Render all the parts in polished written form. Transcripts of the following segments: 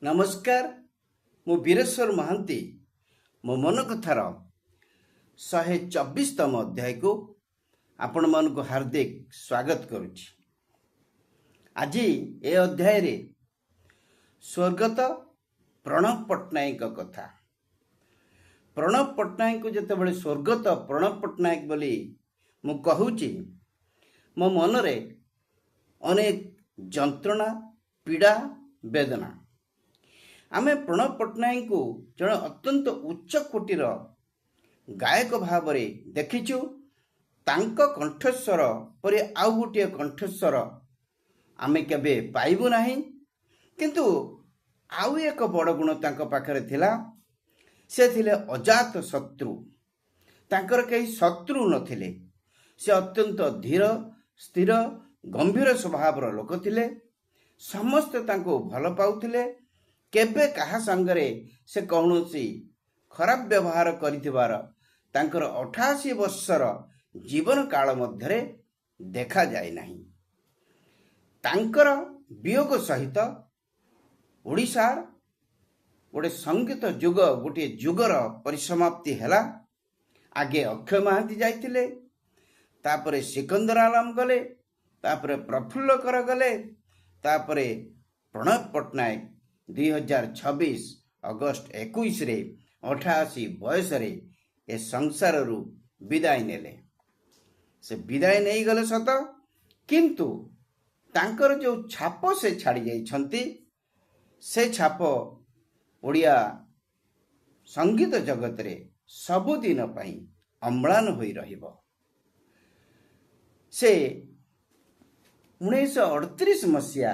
ନମସ୍କାର। ମୁଁ ବୀରେଶ୍ୱର ମହାନ୍ତି ମୋ ମନ କଥାର 124ତମ ଅଧ୍ୟାୟକୁ ଆପଣମାନଙ୍କୁ ହାର୍ଦ୍ଦିକ ସ୍ୱାଗତ କରୁଛି। ଆଜି ଏ ଅଧ୍ୟାୟରେ ସ୍ୱର୍ଗତ ପ୍ରଣବ ପଟ୍ଟନାୟକଙ୍କ କଥା। ପ୍ରଣବ ପଟ୍ଟନାୟକଙ୍କୁ ଯେତେବେଳେ ସ୍ୱର୍ଗତ ପ୍ରଣବ ପଟ୍ଟନାୟକ ବୋଲି ମୁଁ କହୁଛି, ମୋ ମନରେ ଅନେକ ଯନ୍ତ୍ରଣା, ପୀଡ଼ା, ବେଦନା। ଆମେ ପ୍ରଣବ ପଟ୍ଟନାୟକଙ୍କୁ ଜଣେ ଅତ୍ୟନ୍ତ ଉଚ୍ଚ କୋଟିର ଗାୟକ ଭାବରେ ଦେଖିଛୁ। ତାଙ୍କ କଣ୍ଠସ୍ୱର ପରି ଆଉ ଗୋଟିଏ କଣ୍ଠସ୍ୱର ଆମେ କେବେ ପାଇବୁ ନାହିଁ। କିନ୍ତୁ ଆଉ ଏକ ବଡ଼ ଗୁଣ ତାଙ୍କ ପାଖରେ ଥିଲା। ସେ ଥିଲେ ଅଜାତ ଶତ୍ରୁ। ତାଙ୍କର କେହି ଶତ୍ରୁ ନଥିଲେ। ସେ ଅତ୍ୟନ୍ତ ଧୀର, ସ୍ଥିର, ଗମ୍ଭୀର ସ୍ୱଭାବର ଲୋକ ଥିଲେ। ସମସ୍ତେ ତାଙ୍କୁ ଭଲ ପାଉଥିଲେ। କେବେ କାହା ସାଙ୍ଗରେ ସେ କୌଣସି ଖରାପ ବ୍ୟବହାର କରିଥିବାର ତାଙ୍କର 88 ବର୍ଷର ଜୀବନ କାଳ ମଧ୍ୟରେ ଦେଖାଯାଏ ନାହିଁ। ତାଙ୍କର ବିୟୋଗ ସହିତ ଓଡ଼ିଶାର ଗୋଟେ ସଙ୍ଗୀତ ଯୁଗ, ଗୋଟିଏ ଯୁଗର ପରିସମାପ୍ତି ହେଲା। ଆଗେ ଅକ୍ଷୟ ମହାନ୍ତି ଯାଇଥିଲେ, ତାପରେ ସିକନ୍ଦର ଆଲମ ଗଲେ, ତାପରେ ପ୍ରଫୁଲ୍ଲ କର ଗଲେ, ତାପରେ ପ୍ରଣବ ପଟ୍ଟନାୟକ 2026 ଅଗଷ୍ଟ 21ରେ 88 ବୟସରେ ଏ ସଂସାରରୁ ବିଦାୟ ନେଲେ। ସେ ବିଦାୟ ନେଇଗଲେ ସତ, କିନ୍ତୁ ତାଙ୍କର ଯେଉଁ ଛାପ ସେ ଛାଡ଼ି ଯାଇଛନ୍ତି, ସେ ଛାପ ଓଡ଼ିଆ ସଙ୍ଗୀତ ଜଗତରେ ସବୁଦିନ ପାଇଁ ଅମ୍ଳାନ ହୋଇ ରହିବ। ସେ 1938 ମସିହା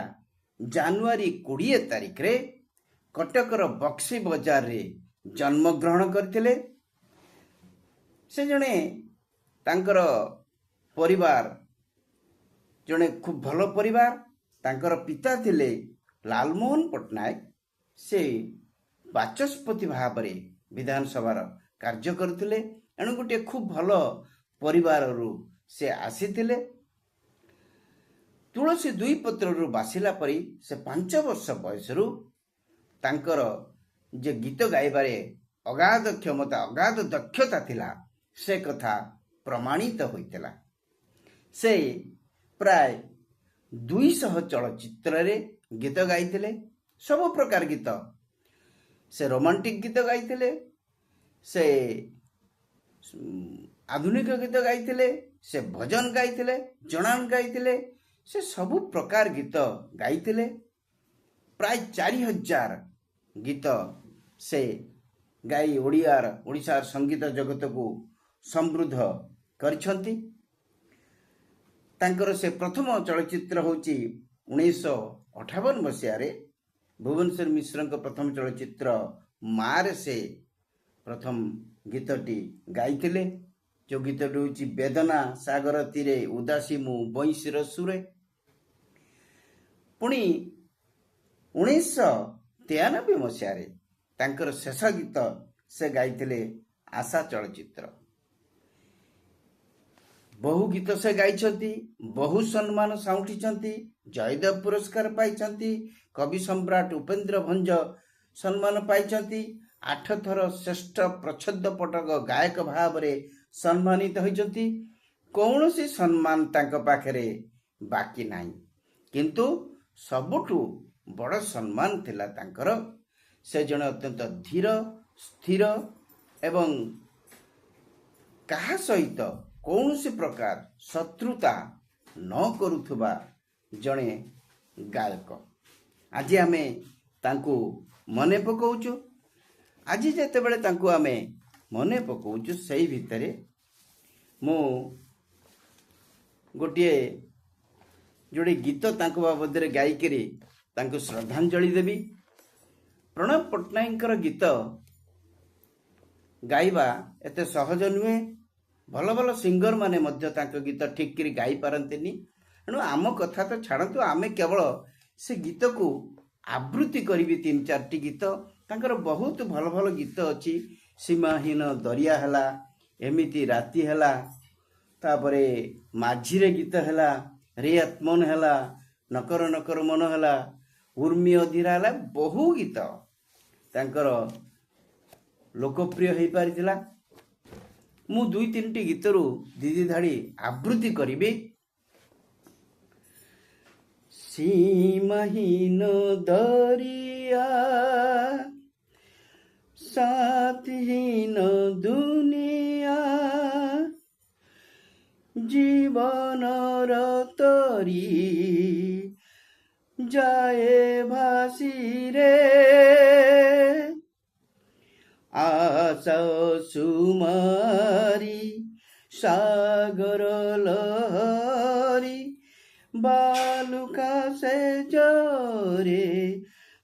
ଜାନୁଆରୀ 20 ତାରିଖରେ କଟକର ବକ୍ସି ବଜାରରେ ଜନ୍ମଗ୍ରହଣ କରିଥିଲେ। ସେ ଜଣେ, ତାଙ୍କର ପରିବାର ଜଣେ ଖୁବ୍ ଭଲ ପରିବାର। ତାଙ୍କର ପିତା ଥିଲେ ଲାଲମୋହନ ପଟ୍ଟନାୟକ। ସେ ବାଚସ୍ପତି ଭାବରେ ବିଧାନସଭାର କାର୍ଯ୍ୟ କରୁଥିଲେ। ଏଣୁ ଗୋଟିଏ ଖୁବ୍ ଭଲ ପରିବାରରୁ ସେ ଆସିଥିଲେ। ତୁଳସୀ ଦୁଇ ପତ୍ରରୁ ବାସିଲା ପରି ସେ 5 ବର୍ଷ ବୟସରୁ ତାଙ୍କର ଯେ ଗୀତ ଗାଇବାରେ ଅଗାଧ କ୍ଷମତା, ଅଗାଧ ଦକ୍ଷତା ଥିଲା, ସେ କଥା ପ୍ରମାଣିତ ହୋଇଥିଲା। ସେ ପ୍ରାୟ 200 ଚଳଚ୍ଚିତ୍ରରେ ଗୀତ ଗାଇଥିଲେ। ସବୁ ପ୍ରକାର ଗୀତ। ସେ ରୋମାଣ୍ଟିକ ଗୀତ ଗାଇଥିଲେ, ସେ ଆଧୁନିକ ଗୀତ ଗାଇଥିଲେ, ସେ ଭଜନ ଗାଇଥିଲେ, ଜଣାଣ ଗାଇଥିଲେ। ସେ ସବୁ ପ୍ରକାର ଗୀତ ଗାଇଥିଲେ। ପ୍ରାୟ 4000 ଗୀତ ସେ ଗାଇ ଓଡ଼ିଶାର ସଙ୍ଗୀତ ଜଗତକୁ ସମୃଦ୍ଧ କରିଛନ୍ତି। ତାଙ୍କର ସେ ପ୍ରଥମ ଚଳଚ୍ଚିତ୍ର ହେଉଛି 1958 ମସିହାରେ ଭୁବନେଶ୍ୱର ମିଶ୍ରଙ୍କ ପ୍ରଥମ ଚଳଚ୍ଚିତ୍ର ମାରେ ସେ ପ୍ରଥମ ଗୀତଟି ଗାଇଥିଲେ। ଯେଉଁ ଗୀତଟି ହେଉଛି ବେଦନା ସାଗର ତୀରେ ଉଦାସୀ ମୁଁ ବଇଁଶୀର ସୁରେ। ପୁଣି 1993 ମସିହାରେ ତାଙ୍କର ଶେଷ ଗୀତ ସେ ଗାଇଥିଲେ ଆଶା ଚଳଚ୍ଚିତ୍ର। ବହୁ ଗୀତ ସେ ଗାଇଛନ୍ତି, ବହୁ ସମ୍ମାନ ସାଉଁଟିଛନ୍ତି, ଜୟଦେବ ପୁରସ୍କାର ପାଇଛନ୍ତି, କବି ସମ୍ରାଟ ଉପେନ୍ଦ୍ର ଭଞ୍ଜ ସମ୍ମାନ ପାଇଛନ୍ତି, 8 ଥର ଶ୍ରେଷ୍ଠ ପ୍ରଚ୍ଛଦ ପଟକ ଗାୟକ ଭାବରେ ସମ୍ମାନିତ ହୋଇଛନ୍ତି। କୌଣସି ସମ୍ମାନ ତାଙ୍କ ପାଖରେ ବାକି ନାହିଁ। କିନ୍ତୁ ସବୁଠୁ ବଡ଼ ସମ୍ମାନ ଥିଲା ତାଙ୍କର, ସେ ଜଣେ ଅତ୍ୟନ୍ତ ଧୀର, ସ୍ଥିର ଏବଂ କାହା ସହିତ କୌଣସି ପ୍ରକାର ଶତ୍ରୁତା ନ କରୁଥିବା ଜଣେ ଗାୟକ। ଆଜି ଆମେ ତାଙ୍କୁ ମନେ ପକାଉଛୁ। ଆଜି ଯେତେବେଳେ ତାଙ୍କୁ ଆମେ ମନେ ପକାଉଛୁ, ସେଇ ଭିତରେ ମୁଁ ଗୋଟିଏ ଯୋଡ଼େ ଗୀତ ତାଙ୍କ ବାବଦରେ ଗାଇକରି ତାଙ୍କୁ ଶ୍ରଦ୍ଧାଞ୍ଜଳି ଦେବି। ପ୍ରଣବ ପଟ୍ଟନାୟକଙ୍କର ଗୀତ ଗାଇବା ଏତେ ସହଜ ନୁହେଁ। ଭଲ ଭଲ ସିଙ୍ଗରମାନେ ମଧ୍ୟ ତାଙ୍କ ଗୀତ ଠିକ୍ କରି ଗାଇପାରନ୍ତିନି। ଏଣୁ ଆମ କଥା ତ ଛାଡ଼ନ୍ତୁ, ଆମେ କେବଳ ସେ ଗୀତକୁ ଆବୃତ୍ତି କରିବି 3-4ଟି ଗୀତ। ତାଙ୍କର ବହୁତ ଭଲ ଭଲ ଗୀତ ଅଛି। ସୀମାହୀନ ଦରିଆ ହେଲା, ଏମିତି ରାତି ହେଲା, ତାପରେ ମାଝିରେ ଗୀତ ହେଲା, ରେ ଆତ୍ମନ ହେଲା, ନକର ନକର ମନ ହେଲା, ଉର୍ମି ଅଧୀରା ହେଲା ବହୁ ଗୀତ ତାଙ୍କର ଲୋକପ୍ରିୟ ହେଇପାରିଥିଲା। ମୁଁ 2-3ଟି ଗୀତରୁ ଦିଦି ଧାଡ଼ି ଆବୃତ୍ତି କରିବି। सीमाहीन दरिया साथहीन दुनिया जीवन तरी जाए भासी रे आशा सुमारी सागर लहरी बालुका से जोरे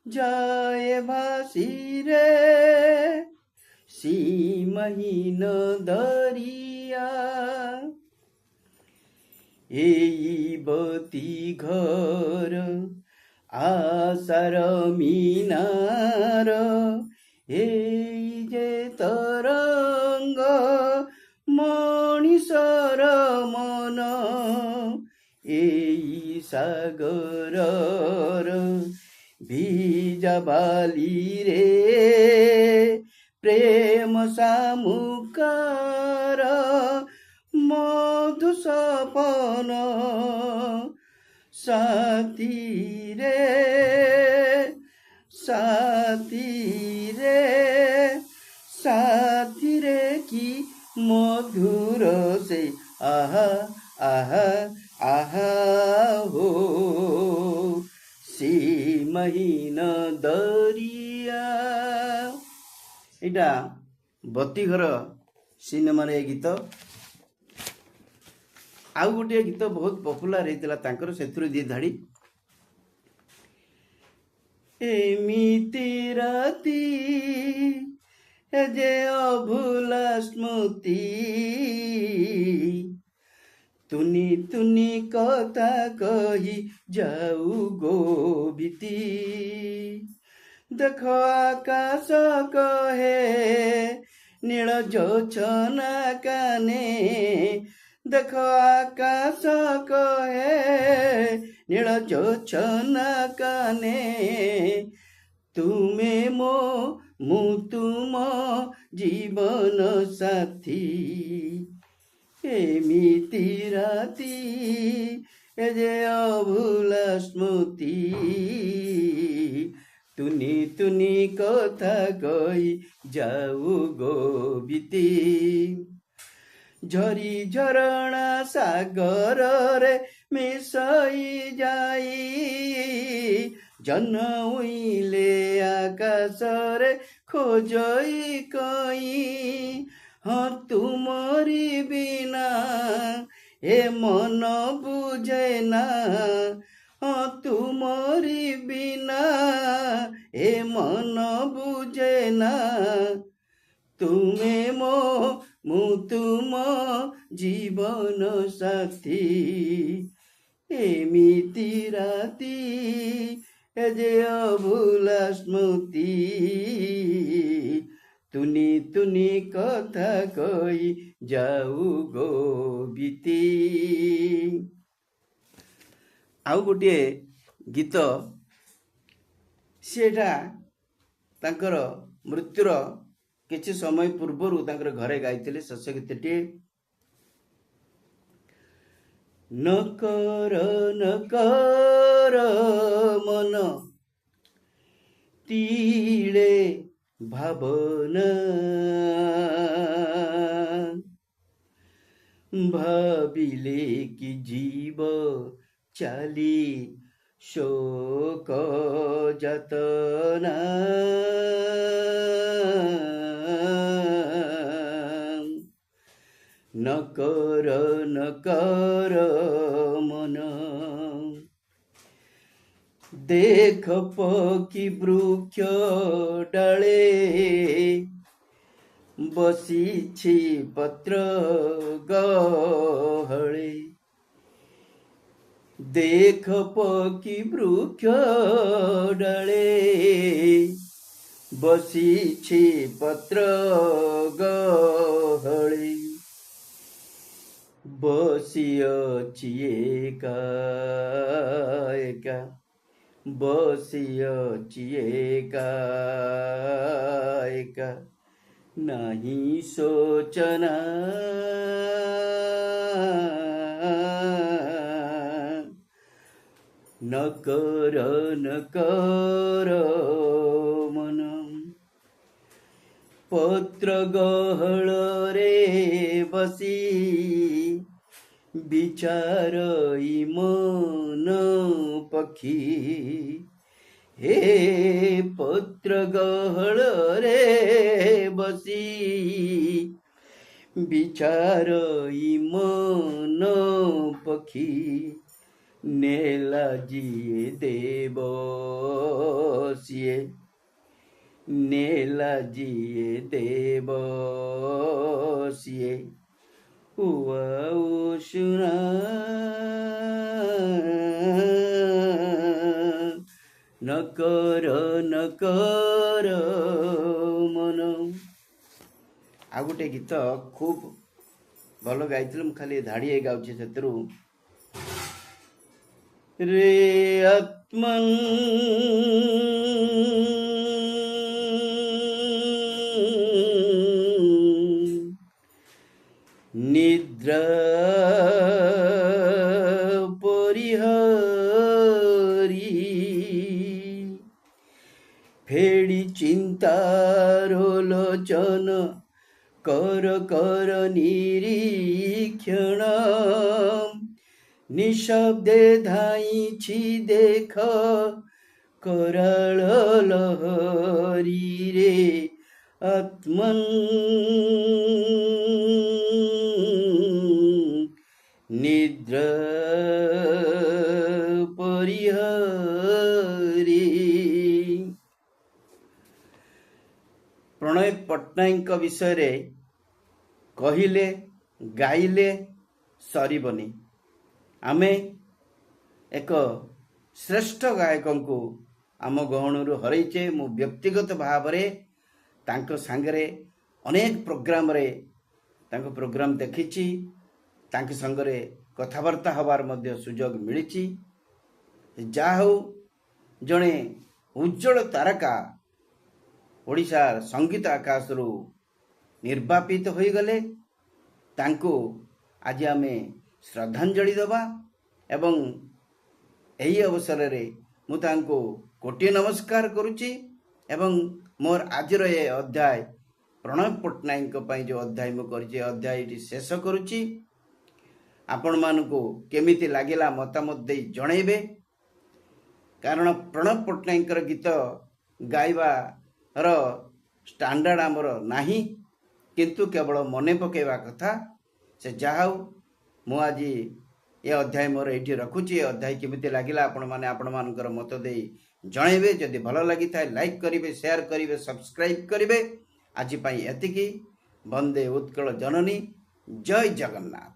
जाए भासी रे सीमाहीन दरिया बती घर आशार मीनार जे तरंग मणिषर मन सागर बीजा बाली रे प्रेम सामुकार मधु सपन साथी रे की मधुर से आहा आहा आहा हो सीमाहीन दरिया। एटा बतीघर सिनेमार ए गीत। आउ गोटे गीत बहुत पपुलार होता तांकर सेथुरु दी धाड़ी एमिति राती जे अभुला स्मृति तुनी तुनी कथा कही जाऊ गोबिती देख आकाश कहे नील जोछना काने देख आकाश कहे नील जोछना काने तुमे मो मु तुम जीवन साथी एमिति राती जे अभुला स्मृति तुनी तुनी कथा कही जाऊ गोबिती झरी झरणा सागर रे मिसई जाई जन उइले आकाश रे खोजई कई हाँ तुमरी बिना ए मन बुझे ना हाँ तुमरी बिना ए मन बुझे ना तुमे मो मु तुम जीवन साथी एमिति राती जे अभुला स्मृति तुनी तुनी कथा कही जाऊ गोबिती। आउ गोटे गीत सेटा तांकर मृत्युर किछि समय पूर्वरु तांकर घरे गाइथिले शस्य गीतटी नकर मन तीले भावना भाविले कि जीव चाली शोक जतना नकर मन देख पकी वृक्ष डाले बसीछि पत्र गहळे देख पकी वृक्ष डाले बसीछि पत्र गहळे बसिअछि एका एका ବସିଅଛି ଏକା ଏକା ନାହିଁ ଶୋଚନା न कर मन पत्र गहल रे बसी विचार मन पक्षी हे पत्र गहल रे बसी विचार मन पक्षी नेला जिए देव सिए नेला जिए देव सिए सुना न कर मन आ गोटे गीत खूब भल गाई खाली धाड़िए गाँचे से रे आत्मन निद्रा परिहरी फेड़ी चिंतारो लोचन कर कर निरीक्षण निशब्दे धाइछि देख कराळ लहरी रे आत्मन निद्रा परिहरी। प्रणय पट्टनायक विषय कहिले गाइले सरीबनी। आमे एक श्रेष्ठ गायक को आम गहणु हरइचे। मु व्यक्तिगत भाव रे तांको सांगरे अनेक प्रोग्राम रे तांको प्रोग्राम देखिछि, तांके संगरे कथावार्ता हबार मध्य सुजोग मिलिछि। जा हो जणे उज्जवल तारका ओडिशा संगीत आकाश रु निर्वापित होई गले। तांको आज आमे श्रद्धांजलि दबा एवं यही अवसर रे मु तांको कोटि नमस्कार करुछि एवं मोर आजर ये अध्याय प्रणय पट्टनायक पई जो अध्याय मु करछि अध्याय शेष करुछि। आपण मानको केमिति लागिला मतामत दे जणैबे, कारण प्रणय पट्टनायक गीत गाइबा रो स्टैंडर्ड आमर नाही, किंतु केवल मने पकेवा कथा। से जाहाउ मु आज ये अध्याय मोर ये रखुची। अध्याय केमिति लागिला आपण माने आपण मानकर मत दे जणैबे। जदि भल लागि थाए लाइक करिवे, शेयर करिवे, सब्सक्राइब करिवे। आज पई एतिकी। वंदे उत्कल जननी। जय जगन्नाथ।